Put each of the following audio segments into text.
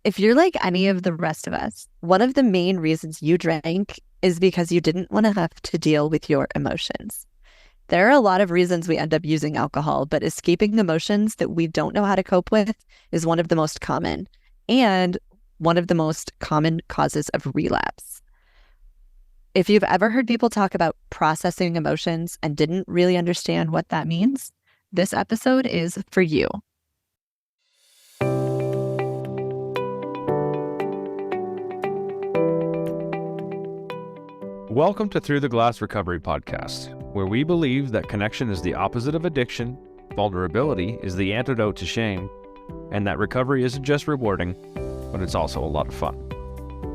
If you're like any of the rest of us, one of the main reasons you drank is because you didn't want to have to deal with your emotions. There are a lot of reasons we end up using alcohol, but escaping emotions that we don't know how to cope with is one of the most common and one of the most common causes of relapse. If you've ever heard people talk about processing emotions and didn't really understand what that means, this episode is for you. Welcome to Through the Glass Recovery Podcast, where we believe that connection is the opposite of addiction, vulnerability is the antidote to shame, and that recovery isn't just rewarding, but it's also a lot of fun.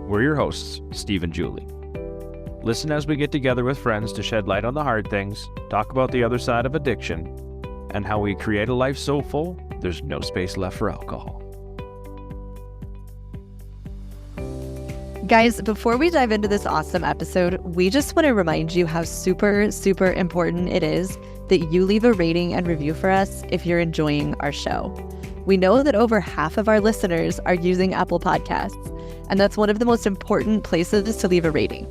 We're your hosts, Steve and Julie. Listen as we get together with friends to shed light on the hard things, talk about the other side of addiction, and how we create a life so full, there's no space left for alcohol. Guys, before we dive into this awesome episode, we just want to remind you how super important it is that you leave a rating and review for us if you're enjoying our show. We know that over half of our listeners are using Apple Podcasts, and that's one of the most important places to leave a rating.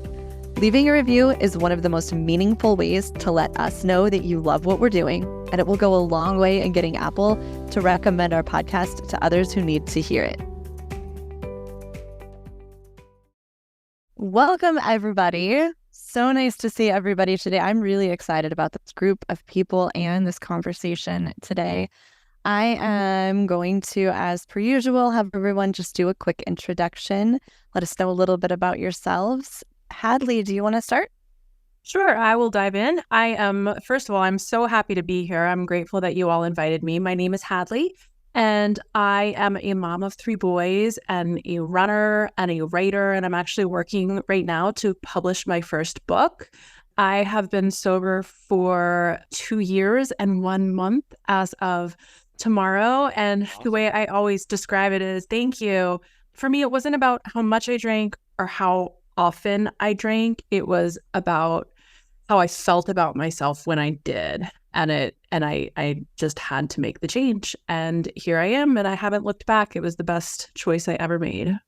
Leaving a review is one of the most meaningful ways to let us know that you love what we're doing, and it will go a long way in getting Apple to recommend our podcast to others who need to hear it. Welcome, everybody. So nice to see everybody today. I'm really excited about this group of people and this conversation today. I am going to, as per usual, have everyone just do a quick introduction. Let us know a little bit about yourselves. Hadley, do you want to start? Sure, I will dive in. First of all, I'm so happy to be here. I'm grateful that you all invited me. My name is Hadley, and I am a mom of 3 boys and a runner and a writer, and I'm actually working right now to publish my first book. I have been sober for 2 years and 1 month as of tomorrow, and the way I always describe it is, thank you. For me, it wasn't about how much I drank or how often I drank. It was about how I felt about myself when I did. And I just had to make the change. And here I am, and I haven't looked back. It was the best choice I ever made.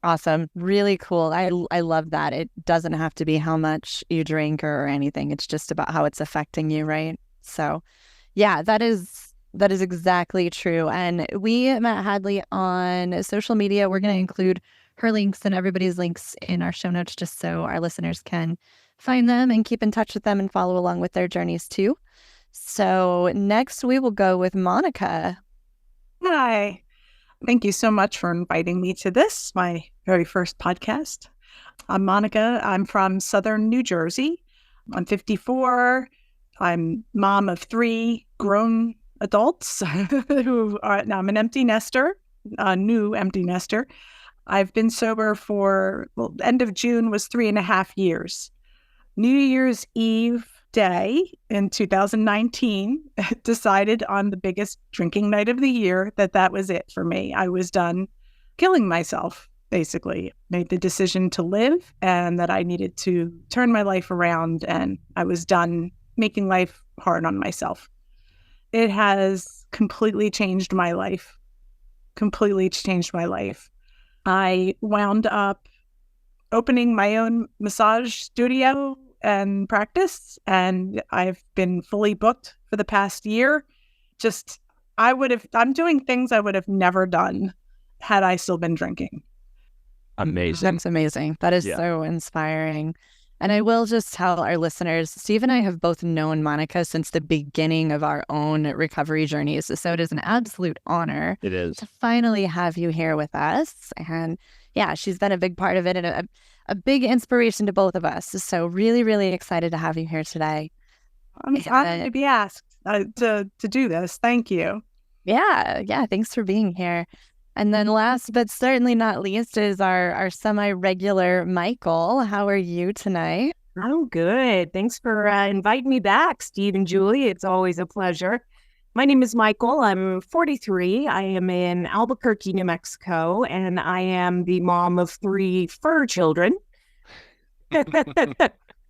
Awesome. Really cool. I love that. It doesn't have to be how much you drink or anything. It's just about how it's affecting you, right? So yeah, that is exactly true. And we met Hadley on social media. We're going to include her links and everybody's links in our show notes just so our listeners can find them and keep in touch with them and follow along with their journeys too. So next we will go with Monica. Hi. Thank you so much for inviting me to this, my very first podcast. I'm Monica. I'm from Southern New Jersey. I'm 54. I'm mom of 3 grown adults who are now. I'm an empty nester, a new empty nester. I've been sober for, end of June was 3.5 years. New Year's Eve day in 2019, decided on the biggest drinking night of the year that was it for me. I was done killing myself, basically. Made the decision to live and that I needed to turn my life around, and I was done making life hard on myself. It has completely changed my life. I wound up opening my own massage studio and practice, and I've been fully booked for the past year. I'm doing things I would have never done had I still been drinking. Amazing. That's amazing. That is so inspiring. And I will just tell our listeners, Steve and I have both known Monica since the beginning of our own recovery journeys. So it is an absolute honor to finally have you here with us. And yeah, she's been a big part of it and a big inspiration to both of us. So really, really excited to have you here today. I'm honored to be asked to do this. Thank you. Yeah. Thanks for being here. And then last but certainly not least is our semi-regular Michael. How are you tonight? I'm good. Thanks for inviting me back, Steve and Julie. It's always a pleasure. My name is Michael. I'm 43. I am in Albuquerque, New Mexico, and I am the mom of 3 fur children. I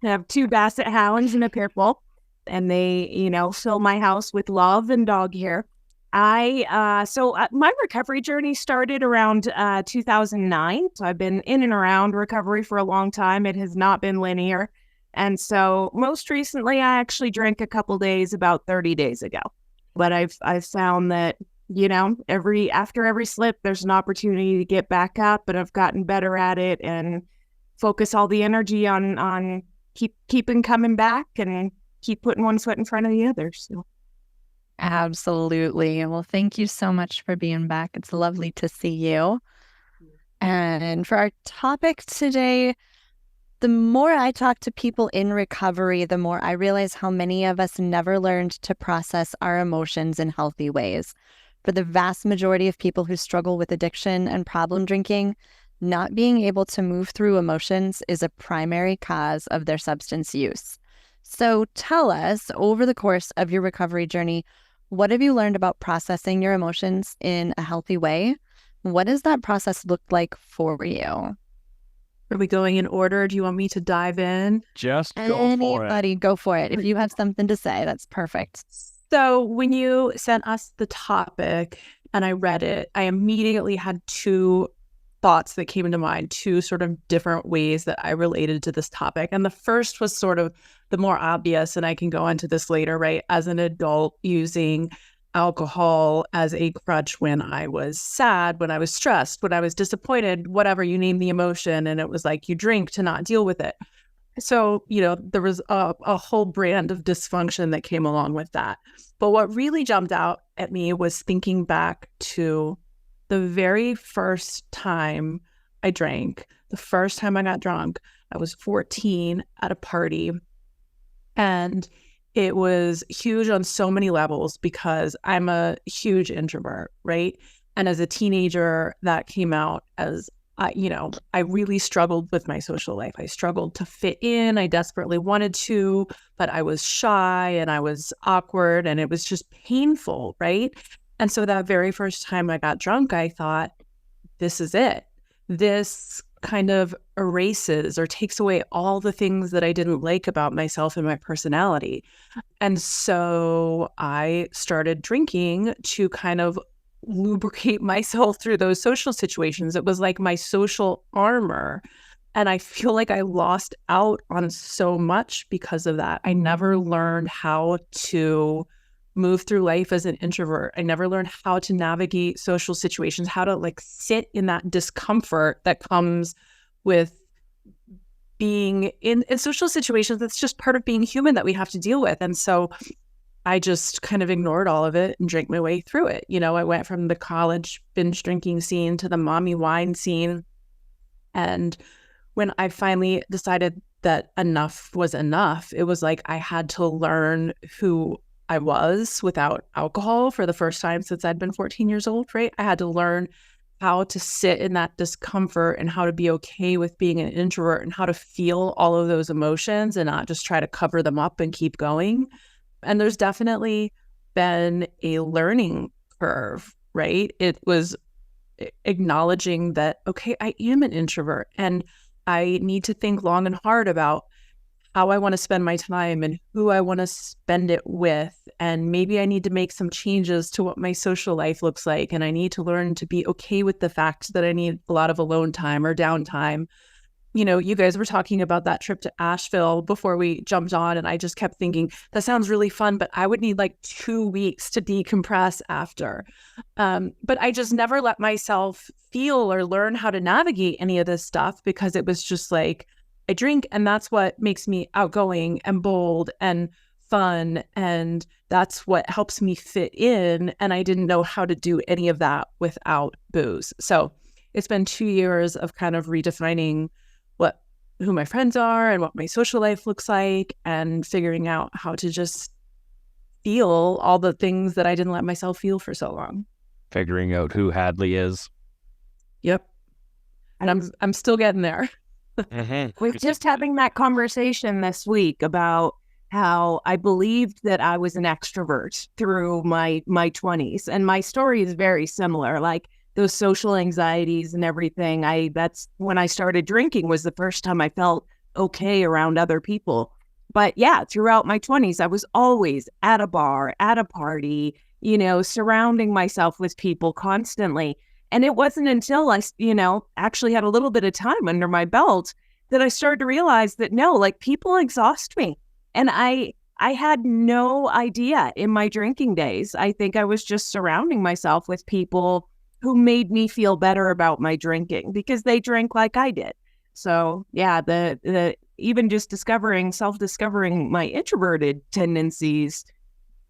have 2 basset hounds and a pit bull, and they, fill my house with love and dog hair. My recovery journey started around 2009. So I've been in and around recovery for a long time. It has not been linear. And so most recently, I actually drank a couple days about 30 days ago. But I've found that, after every slip, there's an opportunity to get back up, but I've gotten better at it and focus all the energy on keeping coming back and keep putting one foot in front of the other. So. Absolutely. Well, thank you so much for being back. It's lovely to see you. And for our topic today, the more I talk to people in recovery, the more I realize how many of us never learned to process our emotions in healthy ways. For the vast majority of people who struggle with addiction and problem drinking, not being able to move through emotions is a primary cause of their substance use. So tell us, over the course of your recovery journey, what have you learned about processing your emotions in a healthy way? What does that process look like for you? Are we going in order? Do you want me to dive in? Just go for it. Anybody, go for it. If you have something to say, that's perfect. So when you sent us the topic and I read it, I immediately had two thoughts that came into mind, two sort of different ways that I related to this topic. And the first was sort of the more obvious, and I can go into this later, right? As an adult using alcohol as a crutch when I was sad, when I was stressed, when I was disappointed, whatever, you name the emotion. And it was like you drink to not deal with it. So, there was a whole brand of dysfunction that came along with that. But what really jumped out at me was thinking back to the very first time I drank, the first time I got drunk. I was 14 at a party, and it was huge on so many levels because I'm a huge introvert, right? And as a teenager, that came out as, I really struggled with my social life. I struggled to fit in. I desperately wanted to, but I was shy and I was awkward and it was just painful, right? And so that very first time I got drunk, I thought, this is it. This kind of erases or takes away all the things that I didn't like about myself and my personality. And so I started drinking to kind of lubricate myself through those social situations. It was like my social armor. And I feel like I lost out on so much because of that. I never learned how to move through life as an introvert. I never learned how to navigate social situations, how to sit in that discomfort that comes with being in social situations. That's just part of being human that we have to deal with. And so I just kind of ignored all of it and drank my way through it. I went from the college binge drinking scene to the mommy wine scene. And when I finally decided that enough was enough, it was like I had to learn who I was without alcohol for the first time since I'd been 14 years old, right? I had to learn how to sit in that discomfort and how to be okay with being an introvert and how to feel all of those emotions and not just try to cover them up and keep going. And there's definitely been a learning curve, right? It was acknowledging that, okay, I am an introvert and I need to think long and hard about how I want to spend my time and who I want to spend it with. And maybe I need to make some changes to what my social life looks like. And I need to learn to be okay with the fact that I need a lot of alone time or downtime. You guys were talking about that trip to Asheville before we jumped on, and I just kept thinking, that sounds really fun, but I would need 2 weeks to decompress after. But I just never let myself feel or learn how to navigate any of this stuff because it was just I drink and that's what makes me outgoing and bold and fun. And that's what helps me fit in. And I didn't know how to do any of that without booze. So it's been 2 years of kind of redefining who my friends are and what my social life looks like and figuring out how to just feel all the things that I didn't let myself feel for so long. Figuring out who Hadley is. Yep. And I'm still getting there. We're just having that conversation this week about how I believed that I was an extrovert through my 20s. And my story is very similar. Those social anxieties and everything, that's when I started drinking was the first time I felt okay around other people. But yeah, throughout my 20s, I was always at a bar, at a party, surrounding myself with people constantly. And it wasn't until I, actually had a little bit of time under my belt that I started to realize that no, like people exhaust me. And I had no idea in my drinking days. I think I was just surrounding myself with people who made me feel better about my drinking because they drank like I did. So yeah, the even just self-discovering my introverted tendencies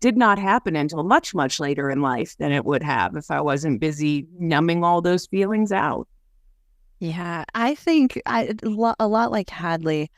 did not happen until much, much later in life than it would have if I wasn't busy numbing all those feelings out. Yeah, I think a lot like Hadley.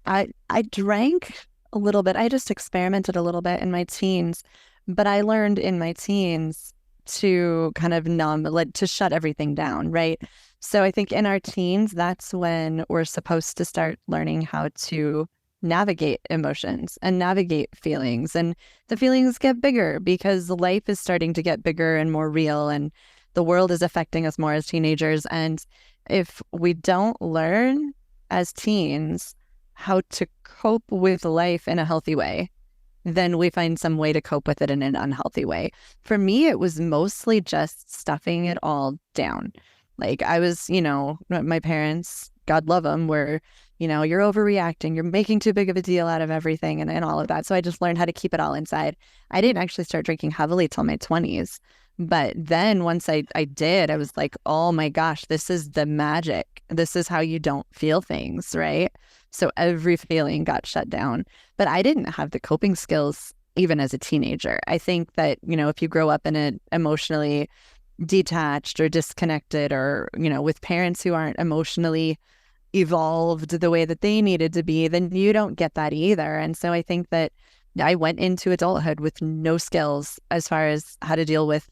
I drank a little bit. I just experimented a little bit in my teens, but I learned in my teens to kind of to shut everything down, right? So I think in our teens, that's when we're supposed to start learning how to navigate emotions and navigate feelings. And the feelings get bigger because life is starting to get bigger and more real, and the world is affecting us more as teenagers. And if we don't learn as teens how to cope with life in a healthy way, then we find some way to cope with it in an unhealthy way. For me, it was mostly just stuffing it all down. Like I was, my parents, God love them, were, you're overreacting, you're making too big of a deal out of everything and all of that. So I just learned how to keep it all inside. I didn't actually start drinking heavily till my 20s. But then once I did, I was like, oh my gosh, this is the magic. This is how you don't feel things, right? So every feeling got shut down. But I didn't have the coping skills even as a teenager. I think that, if you grow up in an emotionally detached or disconnected or, with parents who aren't emotionally evolved the way that they needed to be, then you don't get that either. And so I think that I went into adulthood with no skills as far as how to deal with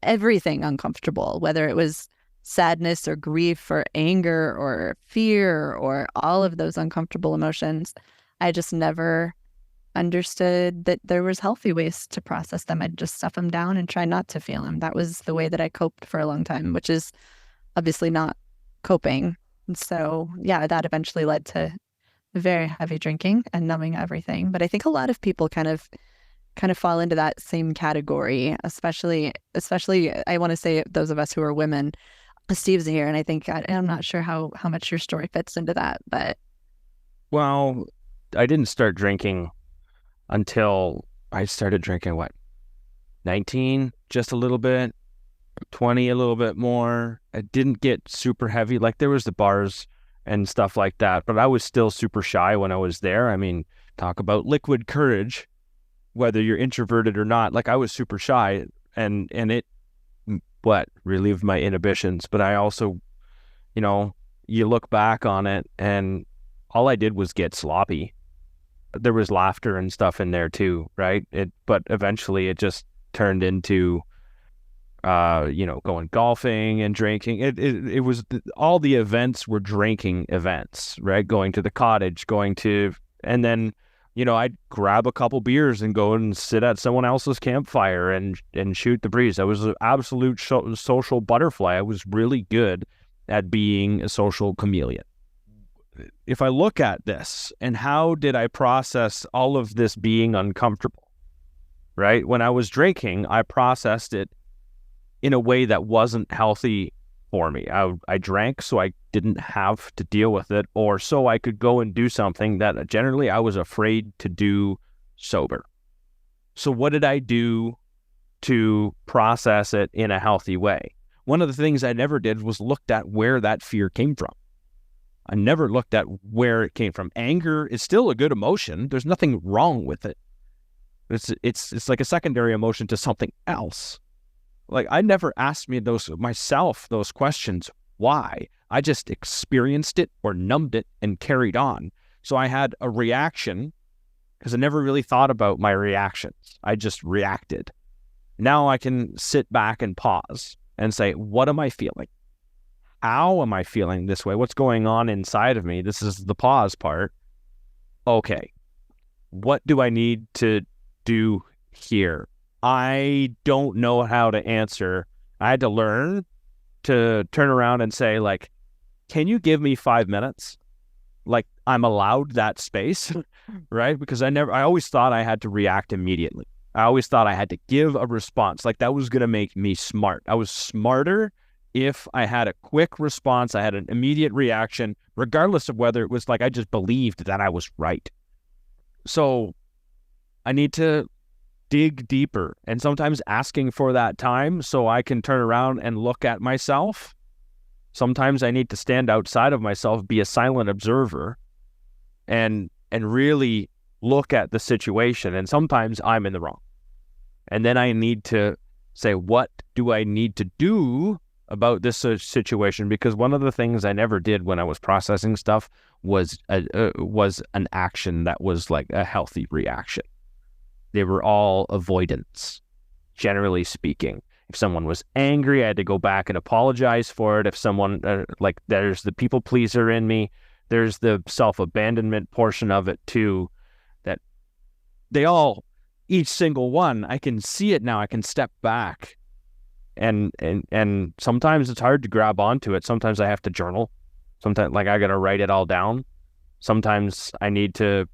everything uncomfortable, whether it was sadness or grief or anger or fear or all of those uncomfortable emotions. I just never understood that there was healthy ways to process them. I'd just stuff them down and try not to feel them. That was the way that I coped for a long time, which is obviously not coping. And so, yeah, that eventually led to very heavy drinking and numbing everything. But I think a lot of people kind of fall into that same category, especially I want to say those of us who are women. Steve's here, and I think I'm not sure how much your story fits into that, but Well, I didn't start drinking until I started drinking, 19, just a little bit, 20, a little bit more. I didn't get super heavy. Like there was the bars and stuff like that, but I was still super shy when I was there. I mean, talk about liquid courage, whether you're introverted or not. Like I was super shy and it, relieved my inhibitions. But I also, you look back on it and all I did was get sloppy. There was laughter and stuff in there too, right? But eventually it just turned into, going golfing and drinking. It was all the events were drinking events, right? Going to the cottage, and then, I'd grab a couple beers and go and sit at someone else's campfire and shoot the breeze. I was an absolute social butterfly. I was really good at being a social chameleon. If I look at this and how did I process all of this being uncomfortable, right? When I was drinking, I processed it in a way that wasn't healthy for me. I drank so I didn't have to deal with it, or so I could go and do something that generally I was afraid to do sober. So what did I do to process it in a healthy way? One of the things I never did was looked at where that fear came from. I never looked at where it came from. Anger is still a good emotion. There's nothing wrong with it. It's like a secondary emotion to something else. Like I never asked myself those questions. Why? I just experienced it or numbed it and carried on. So I had a reaction because I never really thought about my reactions. I just reacted. Now I can sit back and pause and say, what am I feeling? How am I feeling this way? What's going on inside of me? This is the pause part. Okay. What do I need to do here? I don't know how to answer. I had to learn to turn around and say, like, can you give me 5 minutes? Like, I'm allowed that space, right? Because I always thought I had to react immediately. I always thought I had to give a response. Like that was going to make me smart. I was smarter if I had a quick response. I had an immediate reaction, regardless of whether it was like I just believed that I was right. So I need to dig deeper, and sometimes asking for that time so I can turn around and look at myself. Sometimes I need to stand outside of myself, be a silent observer, and really look at the situation. And sometimes I'm in the wrong. And then I need to say, what do I need to do about this situation? Because one of the things I never did when I was processing stuff was an action that was like a healthy reaction. They were all avoidance, generally speaking. If someone was angry, I had to go back and apologize for it. If someone, there's the people pleaser in me, there's the self-abandonment portion of it too, that they all, each single one, I can see it now. I can step back. And sometimes it's hard to grab onto it. Sometimes I have to journal. Sometimes I got to write it all down. Sometimes I need to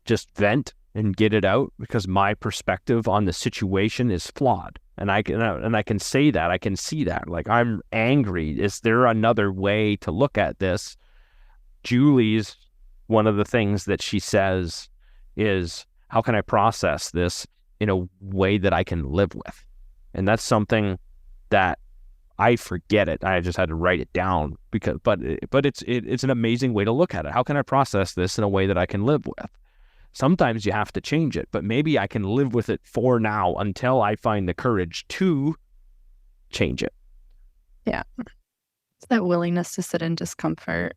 just vent and get it out because my perspective on the situation is flawed. And I can say that, I can see that. Like, I'm angry. Is there another way to look at this? Julie's, one of the things that she says is, how can I process this in a way that I can live with? And that's something that I forget it. I just had to write it down but it's an amazing way to look at it. How can I process this in a way that I can live with? Sometimes you have to change it, but maybe I can live with it for now until I find the courage to change it. Yeah. It's that willingness to sit in discomfort,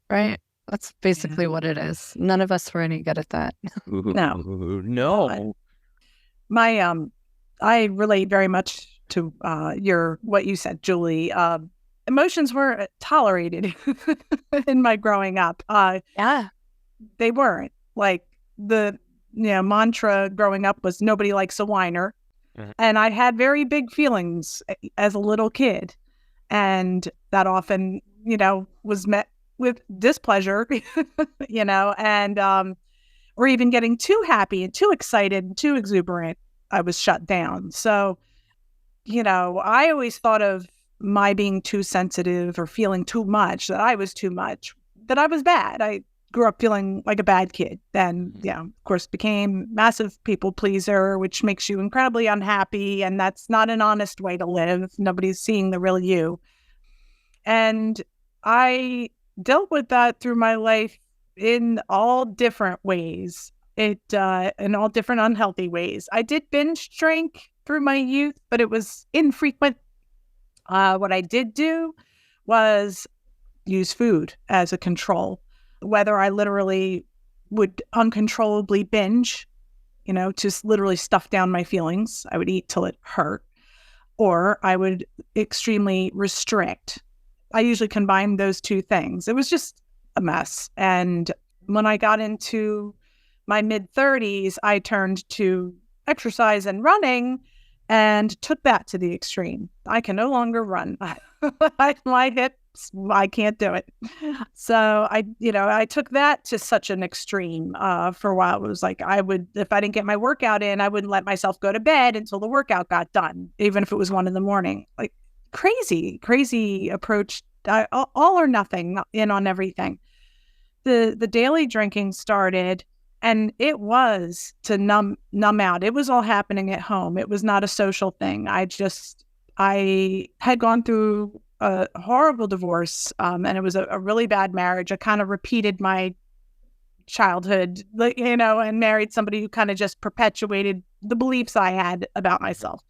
right? That's basically what it is. None of us were any good at that. No. I relate very much to what you said, Julie. Emotions were tolerated in my growing up. Yeah. They weren't. Like, the mantra growing up was nobody likes a whiner. Mm-hmm. And I had very big feelings as a little kid. And that often, was met with displeasure, and or even getting too happy and too excited and too exuberant, I was shut down. So, I always thought of my being too sensitive or feeling too much, that I was too much, that I was bad. I grew up feeling like a bad kid. Then, of course, became massive people pleaser, which makes you incredibly unhappy. And that's not an honest way to live. Nobody's seeing the real you. And I dealt with that through my life in all different ways. In all different unhealthy ways. I did binge drink through my youth, but it was infrequent. What I did do was use food as a control, whether I literally would uncontrollably binge, just literally stuff down my feelings. I would eat till it hurt, or I would extremely restrict. I usually combined those two things. It was just a mess. And when I got into my mid-30s, I turned to exercise and running and took that to the extreme. I can no longer run. My hips, I can't do it. So I took that to such an extreme for a while. It was like if I didn't get my workout in, I wouldn't let myself go to bed until the workout got done, even if it was 1 a.m. Like, crazy approach. All or nothing, in on everything. The daily drinking started. And it was to numb out. It was all happening at home. It was not a social thing. I had gone through a horrible divorce, and it was a really bad marriage. I kind of repeated my childhood, and married somebody who kind of just perpetuated the beliefs I had about myself.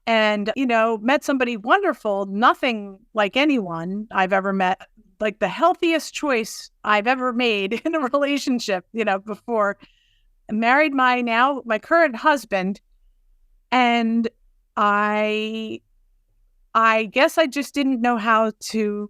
And, met somebody wonderful, nothing like anyone I've ever met. Like the healthiest choice I've ever made in a relationship, before. I married my current husband. And I guess I just didn't know how to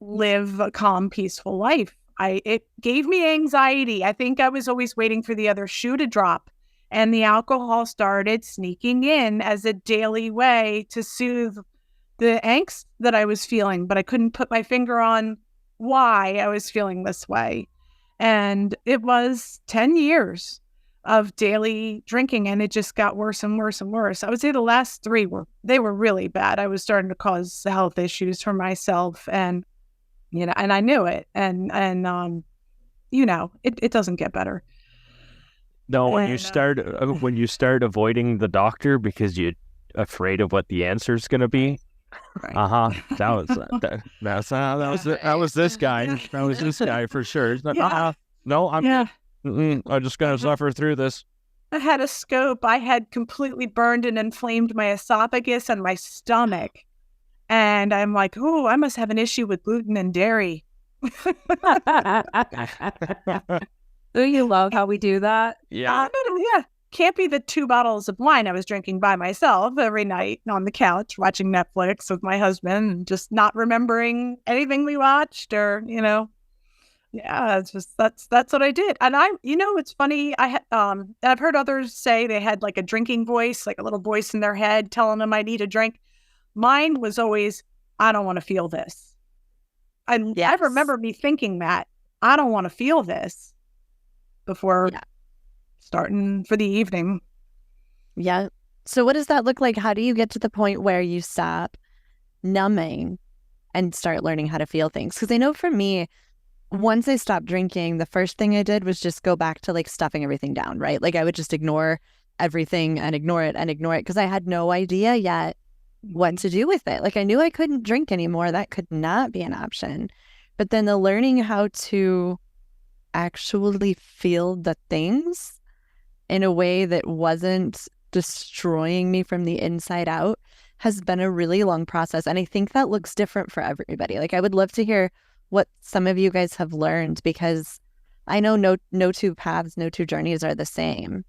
live a calm, peaceful life. It gave me anxiety. I think I was always waiting for the other shoe to drop. And the alcohol started sneaking in as a daily way to soothe the angst that I was feeling, but I couldn't put my finger on why I was feeling this way. And it was 10 years of daily drinking, and it just got worse and worse and worse. I would say the last 3 were really bad. I was starting to cause health issues for myself, and and I knew it, and it doesn't get better. No, when And, when you start avoiding the doctor because you're afraid of what the answer is going to be. right. That was this guy. That was this guy for sure. It's not, Yeah. no, I'm Yeah. I'm just going to suffer through this. I had a scope. I had completely burned and inflamed my esophagus and my stomach. And I'm like, oh, I must have an issue with gluten and dairy. Do you love how we do that? Yeah. Yeah. Can't be the 2 bottles of wine I was drinking by myself every night on the couch watching Netflix with my husband and just not remembering anything we watched or, yeah, it's just that's what I did. And it's funny. I've heard others say they had like a drinking voice, like a little voice in their head telling them I need a drink. Mine was always, I don't want to feel this. And Yes. I remember me thinking that I don't want to feel this before starting for the evening. Yeah. So what does that look like? How do you get to the point where you stop numbing and start learning how to feel things? Because I know for me, once I stopped drinking, the first thing I did was just go back to like stuffing everything down, right? Like I would just ignore everything and ignore it because I had no idea yet what to do with it. Like I knew I couldn't drink anymore. That could not be an option. But then the learning how to actually feel the things in a way that wasn't destroying me from the inside out has been a really long process. And I think that looks different for everybody. Like I would love to hear what some of you guys have learned, because I know no 2 paths, no 2 journeys are the same.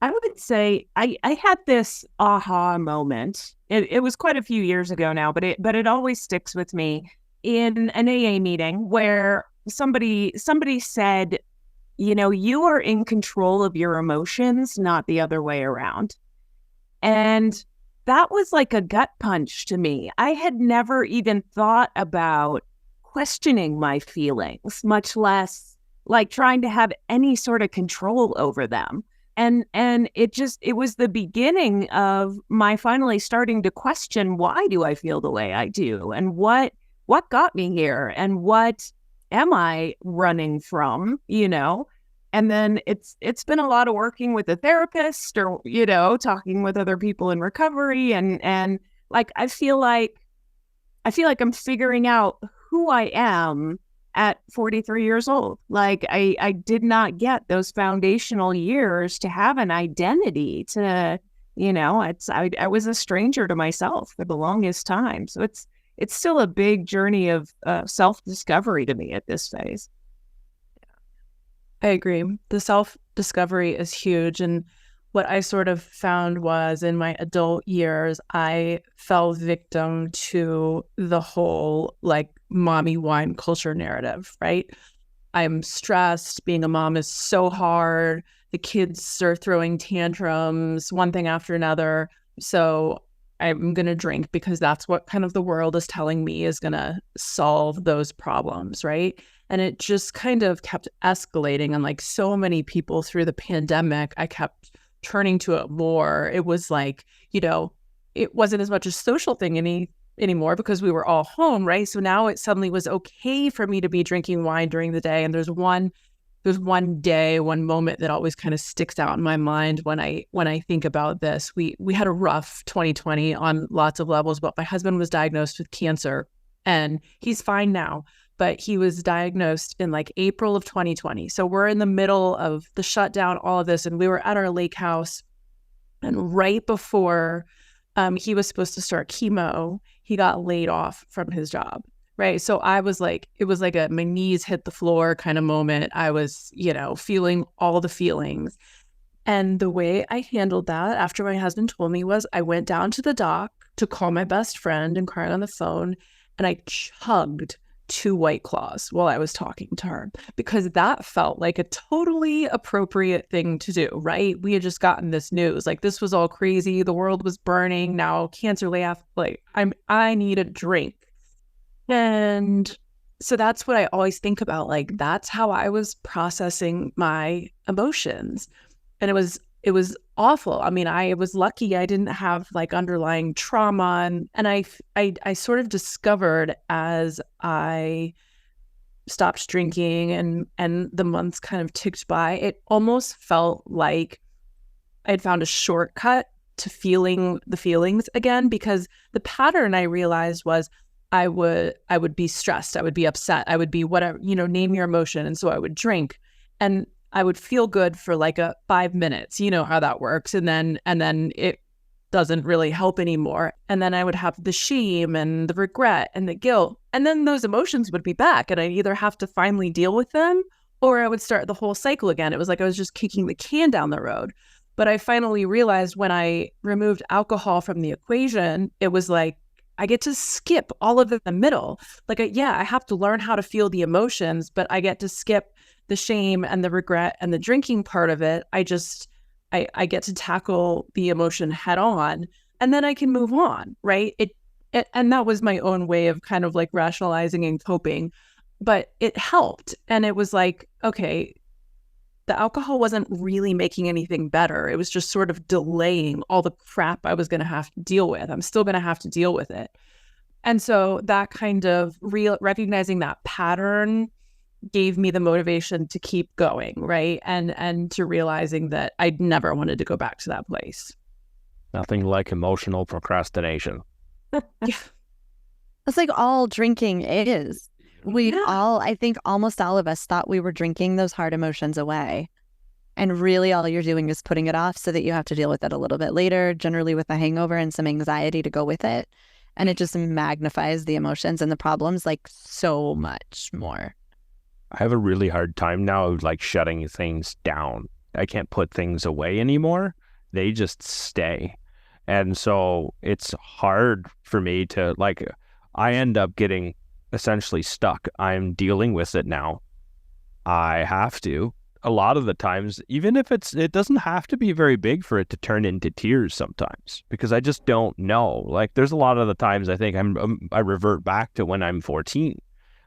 I would say I had this aha moment. It was quite a few years ago now, but it always sticks with me in an AA meeting where somebody said, you are in control of your emotions, not the other way around. And that was like a gut punch to me. I had never even thought about questioning my feelings, much less like trying to have any sort of control over them. And it was the beginning of my finally starting to question, why do I feel the way I do? And what got me here? And what am I running from, And then it's been a lot of working with a therapist or, talking with other people in recovery. And like, I feel like I'm figuring out who I am at 43 years old. Like I did not get those foundational years to have an identity to, I was a stranger to myself for the longest time. So it's still a big journey of self-discovery to me at this phase. I agree. The self-discovery is huge. And what I sort of found was in my adult years, I fell victim to the whole like mommy wine culture narrative, right? I'm stressed. Being a mom is so hard. The kids are throwing tantrums, one thing after another. So I'm going to drink because that's what kind of the world is telling me is going to solve those problems, right? And it just kind of kept escalating. And like so many people through the pandemic, I kept turning to it more. It was like, it wasn't as much a social thing anymore because we were all home, right? So now it suddenly was okay for me to be drinking wine during the day. And there's one day, one moment that always kind of sticks out in my mind when I think about this. We had a rough 2020 on lots of levels, but my husband was diagnosed with cancer and he's fine now. But he was diagnosed in like April of 2020. So we're in the middle of the shutdown, all of this. And we were at our lake house. And right before he was supposed to start chemo, he got laid off from his job. Right. So I was like, it was like my knees hit the floor kind of moment. I was, feeling all the feelings. And the way I handled that after my husband told me was I went down to the dock to call my best friend and cry on the phone. And I chugged 2 White Claws while I was talking to her because that felt like a totally appropriate thing to do, right? We had just gotten this news, like this was all crazy. The world was burning. Now cancer layoff, like I need a drink. And so that's what I always think about. Like, that's how I was processing my emotions. And it was awful. I mean, I was lucky I didn't have like underlying trauma, and I sort of discovered as I stopped drinking and the months kind of ticked by, it almost felt like I'd found a shortcut to feeling the feelings again, because the pattern I realized was I would be stressed, I would be upset, I would be whatever, name your emotion. And so I would drink and I would feel good for like 5 minutes, you know how that works. And then it doesn't really help anymore. And then I would have the shame and the regret and the guilt. And then those emotions would be back and I'd either have to finally deal with them or I would start the whole cycle again. It was like I was just kicking the can down the road. But I finally realized when I removed alcohol from the equation, it was like, I get to skip all of the middle. Like, I have to learn how to feel the emotions, but I get to skip the shame and the regret and the drinking part of it. I get to tackle the emotion head on, and then I can move on, right? And that was my own way of kind of like rationalizing and coping, but it helped. And it was like, okay, the alcohol wasn't really making anything better. It was just sort of delaying all the crap I was going to have to deal with. I'm still going to have to deal with it. And so that kind of recognizing that pattern gave me the motivation to keep going, right? And to realizing that I'd never wanted to go back to that place. Nothing like emotional procrastination. Yeah. That's like all drinking is. I think almost all of us thought we were drinking those hard emotions away. And really all you're doing is putting it off so that you have to deal with it a little bit later, generally with a hangover and some anxiety to go with it. And it just magnifies the emotions and the problems like so much more. I have a really hard time now like shutting things down. I can't put things away anymore. They just stay. And so it's hard for me to like, I end up getting essentially stuck. I'm dealing with it now. I have to. A lot of the times, even if it doesn't have to be very big for it to turn into tears sometimes, because I just don't know. Like there's a lot of the times I think I revert back to when I'm 14.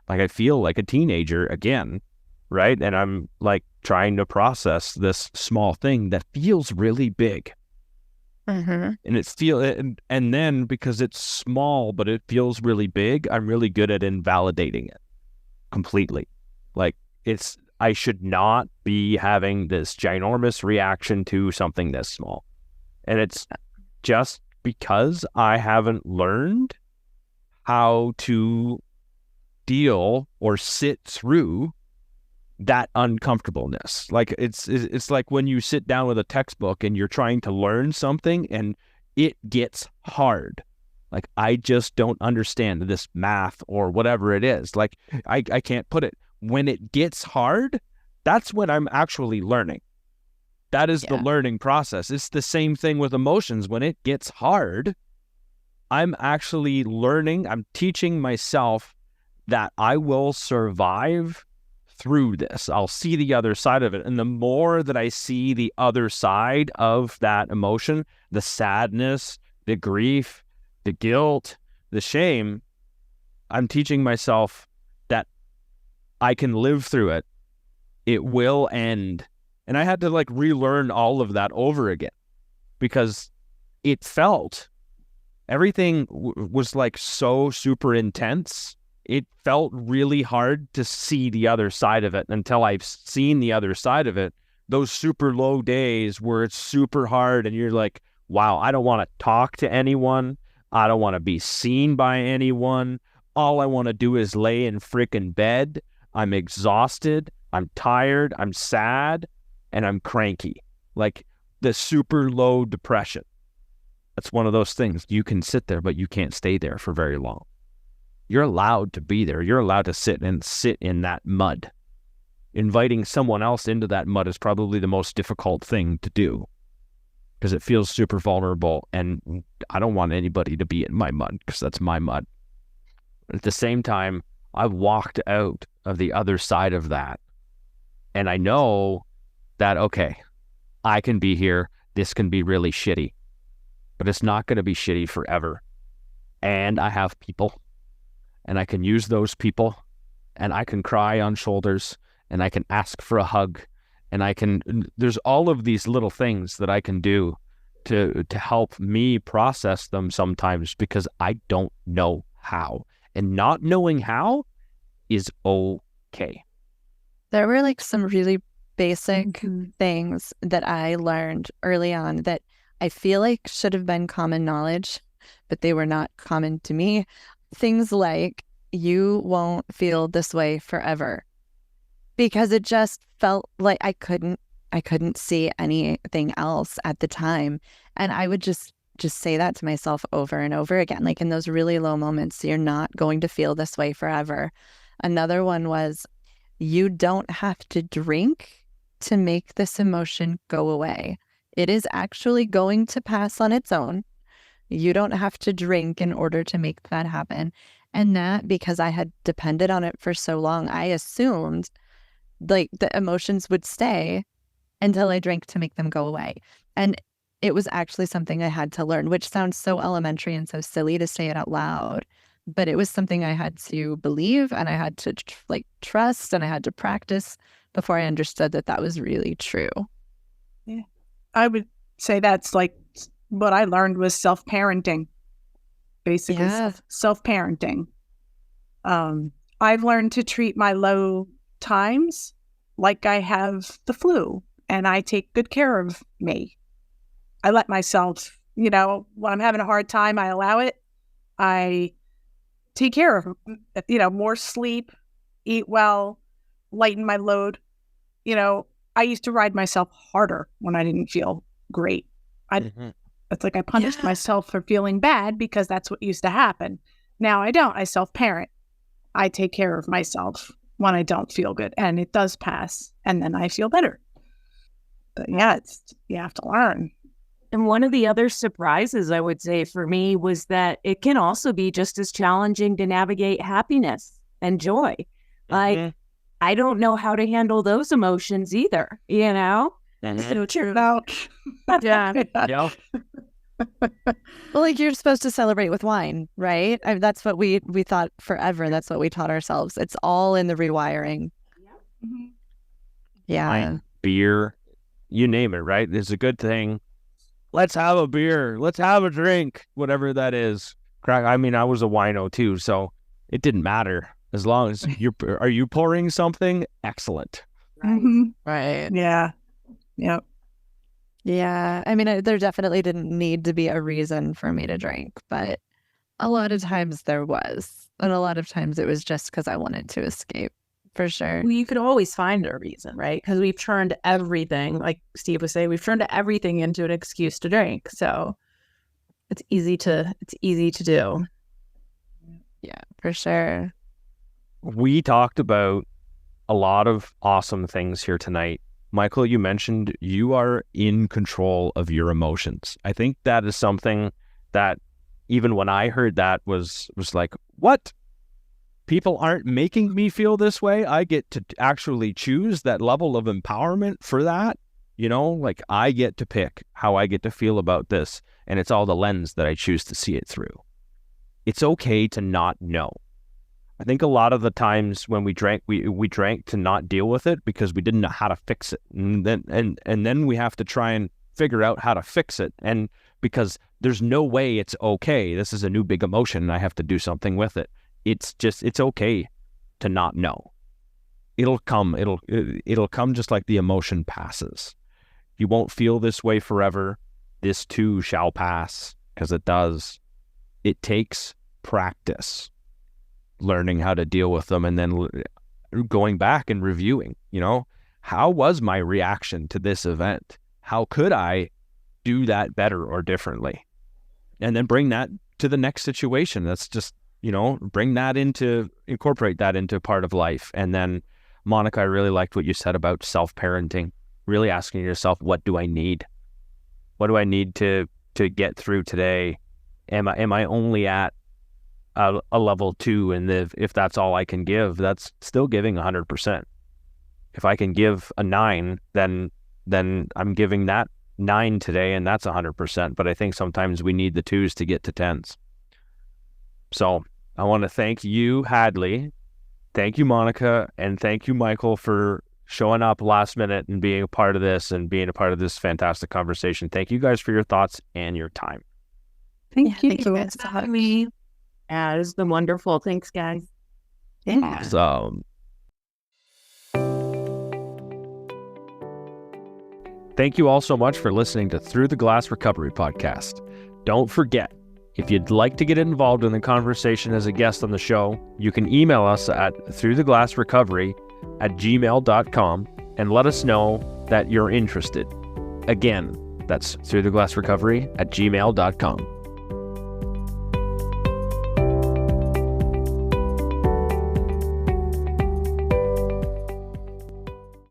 Like I feel like a teenager again, right? And I'm like trying to process this small thing that feels really big. Mm-hmm. And and then because it's small but it feels really big, I'm really good at invalidating it completely. Like I should not be having this ginormous reaction to something this small. And it's just because I haven't learned how to deal or sit through that uncomfortableness. Like it's like when you sit down with a textbook and you're trying to learn something and it gets hard. Like I just don't understand this math or whatever it is. Like I can't put it. When it gets hard, that's when I'm actually learning. That is the learning process. It's the same thing with emotions. When it gets hard, I'm actually learning. I'm teaching myself that I will survive through this. I'll see the other side of it. And the more that I see the other side of that emotion, the sadness, the grief, the guilt, the shame, I'm teaching myself that I can live through it. It will end. And I had to like relearn all of that over again because it felt, everything was like so super intense. It felt really hard to see the other side of it until I've seen the other side of it. Those super low days where it's super hard and you're like, wow, I don't want to talk to anyone. I don't want to be seen by anyone. All I want to do is lay in frickin' bed. I'm exhausted. I'm tired. I'm sad. And I'm cranky. Like the super low depression. That's one of those things. You can sit there, but you can't stay there for very long. You're allowed to be there. You're allowed to sit in that mud. Inviting someone else into that mud is probably the most difficult thing to do because it feels super vulnerable and I don't want anybody to be in my mud because that's my mud. At the same time, I've walked out of the other side of that and I know that, okay, I can be here. This can be really shitty, but it's not going to be shitty forever. And I have people. And I can use those people and I can cry on shoulders and I can ask for a hug And there's all of these little things that I can do to help me process them sometimes because I don't know how. And not knowing how is okay. There were like some really basic things that I learned early on that I feel like should have been common knowledge, but they were not common to me. Things like, you won't feel this way forever, because it just felt like I couldn't see anything else at the time. And I would just say that to myself over and over again, like in those really low moments, you're not going to feel this way forever. Another one was, you don't have to drink to make this emotion go away. It is actually going to pass on its own. You don't have to drink in order to make that happen. And that, because I had depended on it for so long, I assumed like the emotions would stay until I drank to make them go away. And it was actually something I had to learn, which sounds so elementary and so silly to say it out loud. But it was something I had to believe, and I had to trust, and I had to practice before I understood that was really true. Yeah. I would say that's like what I learned was self-parenting, basically. Yeah. Self-parenting. I've learned to treat my low times like I have the flu, and I take good care of me. I let myself, when I'm having a hard time, I allow it. I take care of, more sleep, eat well, lighten my load. I used to ride myself harder when I didn't feel great. It's like I punished myself for feeling bad because that's what used to happen. Now I don't. I self-parent. I take care of myself when I don't feel good, and it does pass, and then I feel better. But yeah, you have to learn. And one of the other surprises, I would say, for me was that it can also be just as challenging to navigate happiness and joy. Like, I don't know how to handle those emotions either, So true. Yeah. Yeah. Well, like, you're supposed to celebrate with wine, right? That's what we thought forever. That's what we taught ourselves. It's all in the rewiring. Yeah. Wine, beer, you name it, right? It's a good thing. Let's have a beer. Let's have a drink, whatever that is. I mean, I was a wino too, so it didn't matter as long as are you pouring something? Excellent. Right. Yeah. Yep. Yeah. I mean, there definitely didn't need to be a reason for me to drink, but a lot of times there was. And a lot of times it was just because I wanted to escape, for sure. Well, you could always find a reason, right? Because we've turned everything, like Steve was saying, we've turned everything into an excuse to drink. So it's easy to do. Yeah, for sure. We talked about a lot of awesome things here tonight. Michael, you mentioned you are in control of your emotions. I think that is something that even when I heard that was like, what? People aren't making me feel this way. I get to actually choose that level of empowerment for that. Like I get to pick how I get to feel about this. And it's all the lens that I choose to see it through. It's okay to not know. I think a lot of the times when we drank, we drank to not deal with it because we didn't know how to fix it. And then we have to try and figure out how to fix it. And because there's no way it's okay. This is a new big emotion and I have to do something with it. It's okay to not know. It'll come just like the emotion passes. You won't feel this way forever. This too shall pass, because it does. It takes practice, learning how to deal with them, and then going back and reviewing, how was my reaction to this event? How could I do that better or differently? And then bring that to the next situation. That's just, incorporate that into part of life. And then, Monica, I really liked what you said about self-parenting, really asking yourself, what do I need? What do I need to get through today? Am I only at a level 2, and if that's all I can give, that's still giving 100%. If I can give a 9, then I'm giving that 9 today, and that's 100%. But I think sometimes we need the 2s to get to 10s. So I want to thank you, Hadley. Thank you, Monica, and thank you, Michael, for showing up last minute and being a part of this and being a part of this fantastic conversation. Thank you guys for your thoughts and your time. Thank you. Thank you guys for having me. Yeah, it's been wonderful. Thanks, guys. Yeah. Awesome. Thank you all so much for listening to Through the Glass Recovery Podcast. Don't forget, if you'd like to get involved in the conversation as a guest on the show, you can email us at throughtheglassrecovery@gmail.com and let us know that you're interested. Again, that's throughtheglassrecovery@gmail.com.